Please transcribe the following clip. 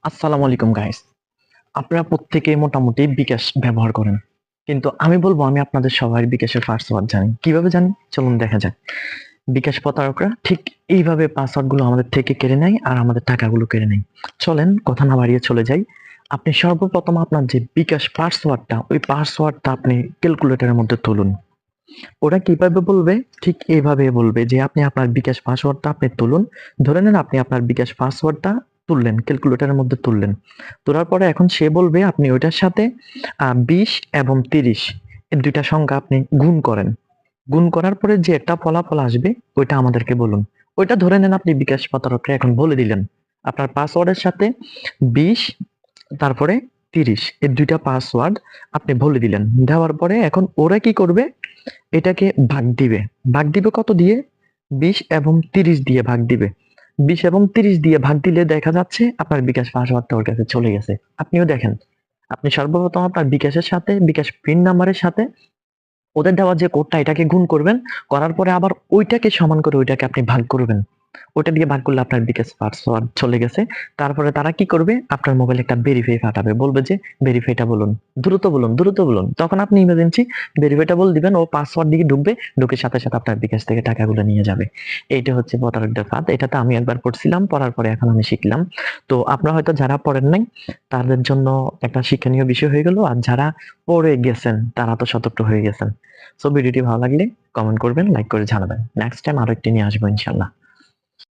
আসসালামু আলাইকুম গাইস। আপনারা প্রত্যেকেই মোটামুটি বিকাশ ব্যবহার করেন। কিন্তু আমি বলব আমি আপনাদের সবার বিকাশের পাসওয়ার্ড জানি। কিভাবে জানি? চলুন দেখা যাক। বিকাশ প্রতারকরা ঠিক এইভাবে পাসওয়ার্ড গুলো আমাদের থেকে কেড়ে নেয় আর আমাদের টাকাগুলো কেড়ে নেয়। চলেন কথা না বাড়িয়ে চলে যাই। আপনি সর্বপ্রথম আপনার যে বিকাশ পাসওয়ার্ডটা, ওই পাসওয়ার্ডটা আপনি ক্যালকুলেটরের মধ্যে তুলুন। ওরা কিভাবে বলবে? ঠিক এইভাবে বলবে যে আপনি আপনার বিকাশ পাসওয়ার্ডটা আপনি তুলুন। ধরে নেন আপনি আপনার বিকাশ পাসওয়ার্ডটা তুললেন, ক্যালকুলেটরের মধ্যে তুললেন। তোলার পরে এখন সে বলবে আপনি ওইটার সাথে ২০ এবং ৩০ এই ২ টা সংখ্যা আপনি গুণ করেন। গুণ করার পরে যে একটা ফলাফল আসবে ওইটা আমাদেরকে বলুন। ওইটা ধরে নেন আপনি বিকাশ প্রতারককে এখন বলে দিলেন। আপনার পাসওয়ার্ডের সাথে ২০ তারপরে ৩০ এই ২ টা পাসওয়ার্ড আপনি বলে দিলেন। দেওয়ার পরে এখন ওরা কি করবে? এটাকে ভাগ দিবে। ভাগ দিবে কত দিয়ে? ২০ এবং ৩০ দিয়ে ভাগ দিবে। ২০ এবং ৩০ দিয়ে ভাগ দিলে দেখা যাচ্ছে আপনার বিকাশ পাসওয়ার্ডটা ওর কাছে চলে গেছে। আপনিও দেখেন। আপনি সর্বপ্রথম আপনার বিকাশের সাথে, বিকাশ পিন নাম্বারের সাথে ওদের দেওয়া যে কোডটা এটাকে গুণ করবেন। করার পরে আবার ওইটাকে সমান করে ওইটাকে আপনি ভাগ করবেন। ওটা দিয়ে ভাগ করলে আপনার বিকাশ পাসওয়ার্ড চলে গেছে। তারপরে তারা কি করবে? আপনার মোবাইলে একটা ভেরিফাই পাঠাবে। বলবে যে ভেরিফাইটা বলুন। দ্রুত বলুন, দ্রুত বলুন। তখন আপনি ইমার্জেন্সি ভেরিফাইটা বলে দিবেন। ও পাসওয়ার্ড দিয়ে ঢুকবে। ঢুকে সাথে, সাথে আপনার বিকাশ থেকে টাকাগুলো নিয়ে যাবে। এইটা হচ্ছে প্রতারকদের ফাঁদ। এটাতে আমি একবার পড়ছিলাম। পড়ার পরে এখন আমি শিখলাম। তো আপনারা হয়তো যারা পড়েন নাই তাদের জন্য একটা শিক্ষণীয় বিষয় হয়ে গেল। আর যারা পড়ে গেছেন তারা তো সতর্ক হয়ে গেছেন। সো ভিডিওটি ভালো লাগলে কমেন্ট করবেন, লাইক করে জানাবেন। নেক্সট টাইম আরো একটি নিয়ে আসবো ইনশাআল্লাহ।